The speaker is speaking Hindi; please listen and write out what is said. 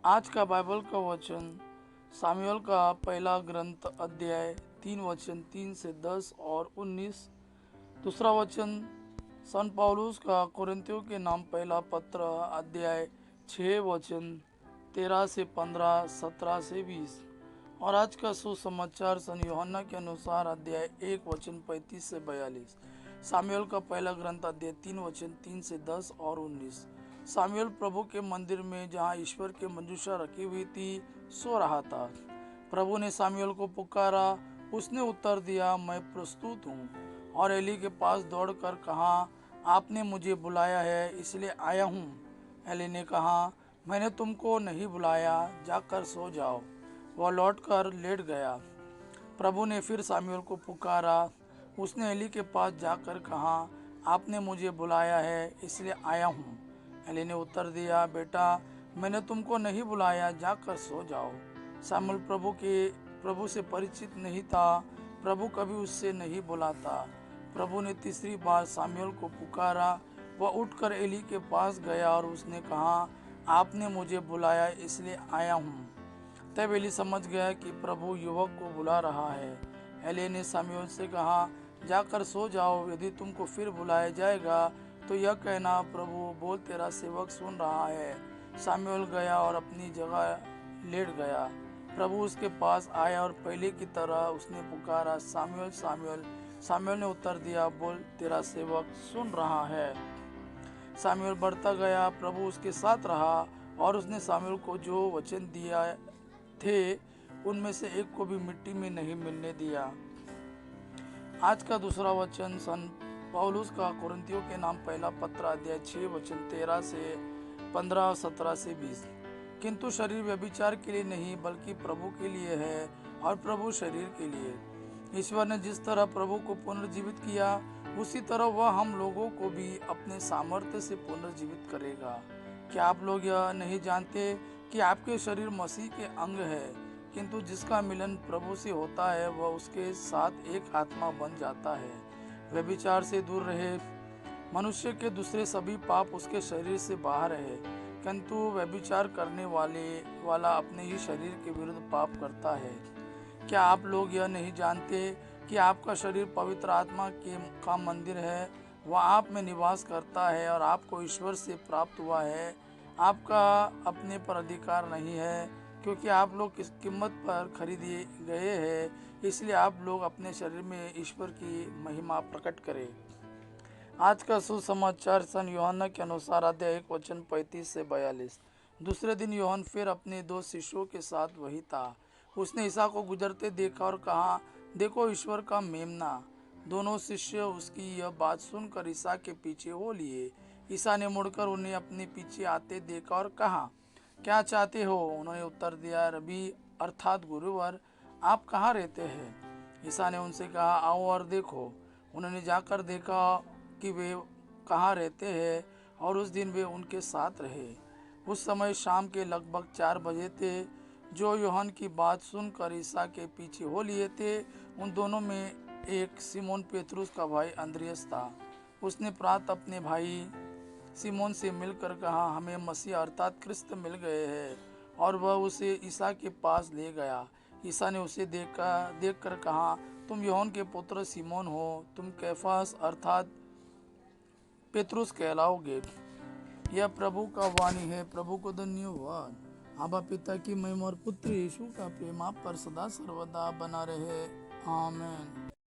आज का बाइबल का वचन सामुएल का पहला ग्रंथ अध्याय 3 वचन 3 से 10 और 19। दूसरा वचन सन पौलुस का कोरिन्थियों के नाम पहला पत्र अध्याय 6 वचन 13 से 15 17 से 20। और आज का सुसमाचार सन यूहन्ना के अनुसार अध्याय 1 वचन 35 से 42। सामुएल का पहला ग्रंथ अध्याय 3 वचन 3 से 10 और 19। सामुएल प्रभु के मंदिर में जहाँ ईश्वर की मंजूषा रखी हुई थी सो रहा था। प्रभु ने सामुएल को पुकारा। उसने उत्तर दिया, मैं प्रस्तुत हूँ। और एली के पास दौड़कर कहा, आपने मुझे बुलाया है इसलिए आया हूँ। एली ने कहा, मैंने तुमको नहीं बुलाया, जाकर सो जाओ। वह लौटकर लेट गया। प्रभु ने फिर सामुएल को पुकारा। उसने एली के पास जाकर कहा, आपने मुझे बुलाया है इसलिए आया हूँ। एली ने उत्तर दिया, बेटा मैंने तुमको नहीं बुलाया, जाकर सो जाओ। सामुएल प्रभु से परिचित नहीं था। प्रभु कभी उससे नहीं बुलाता। प्रभु ने तीसरी बार सामुएल को पुकारा। वह उठकर एली के पास गया और उसने कहा, आपने मुझे बुलाया इसलिए आया हूँ। तब एली समझ गया कि प्रभु युवक को बुला रहा है। एली ने सामुएल से कहा, जाकर सो जाओ। यदि तुमको फिर बुलाया जाएगा तो यह कहना, प्रभु बोल, तेरा सेवक सुन रहा है। सामुएल गया और अपनी जगह लेट गया। प्रभु उसके पास आया और पहले की तरह उसने पुकारा, सामुएल सामुएल। सामुएल ने उत्तर दिया, बोल, तेरा सेवक सुन रहा है। सामुएल बढ़ता गया। प्रभु उसके साथ रहा और उसने सामुएल को जो वचन दिया थे उनमें से एक को भी मिट्टी में नहीं मिलने दिया। आज का दूसरा वचन सन पौलुस का कोरिन्थियों के नाम पहला पत्र अध्याय 6 वचन 13 से 15 17 से 20। किंतु शरीर व्यभिचार के लिए नहीं बल्कि प्रभु के लिए है और प्रभु शरीर के लिए। ईश्वर ने जिस तरह प्रभु को पुनर्जीवित किया उसी तरह वह हम लोगों को भी अपने सामर्थ्य से पुनर्जीवित करेगा। क्या आप लोग यह नहीं जानते कि आपके शरीर मसीह के अंग है, किंतु जिसका मिलन प्रभु से होता है वह उसके साथ एक आत्मा बन जाता है। व्यभिचार से दूर रहे। मनुष्य के दूसरे सभी पाप उसके शरीर से बाहर है, किंतु व्यभिचार करने वाला अपने ही शरीर के विरुद्ध पाप करता है। क्या आप लोग यह नहीं जानते कि आपका शरीर पवित्र आत्मा का मंदिर है? वह आप में निवास करता है और आपको ईश्वर से प्राप्त हुआ है। आपका अपने पर अधिकार नहीं है, क्योंकि आप लोग किस कीमत पर खरीदे गए हैं। इसलिए आप लोग अपने शरीर में ईश्वर की महिमा प्रकट करें। आज का सुसमाचार सन यूहन्ना के अनुसार अध्याय 1 वचन 35 से 42। दूसरे दिन यूहन्ना फिर अपने 2 शिष्यों के साथ वही था। उसने ईसा को गुजरते देखा और कहा, देखो ईश्वर का मेमना। दोनों शिष्य उसकी यह बात सुनकर ईसा के पीछे हो लिए। ईसा ने मुड़कर उन्हें अपने पीछे आते देखा और कहा, क्या चाहते हो? उन्होंने उत्तर दिया, रबी अर्थात गुरुवर, आप कहाँ रहते हैं? ईसा ने उनसे कहा, आओ और देखो। उन्होंने जाकर देखा कि वे कहाँ रहते हैं और उस दिन वे उनके साथ रहे। उस समय शाम के लगभग 4 बजे थे। जो यूहन्ना की बात सुनकर ईसा के पीछे हो लिए थे उन दोनों में एक सिमोन पेतरुस का भाई अंद्रियास था। उसने प्रातः अपने भाई सिमोन से मिलकर कहा, हमें मसीह अर्थात क्रिस्त मिल गए हैं। और वह उसे ईसा के पास ले गया। ईसा ने उसे देखकर कहा, तुम यूहन्ना के पुत्र सिमोन हो, तुम कैफास अर्थात पेतरुस कहलाओगे। यह प्रभु का वाणी है। प्रभु को धन्यवाद। आबा पिता की महिमा और पुत्र यीशु का प्रेम आप पर सदा सर्वदा बना रहे। आमीन।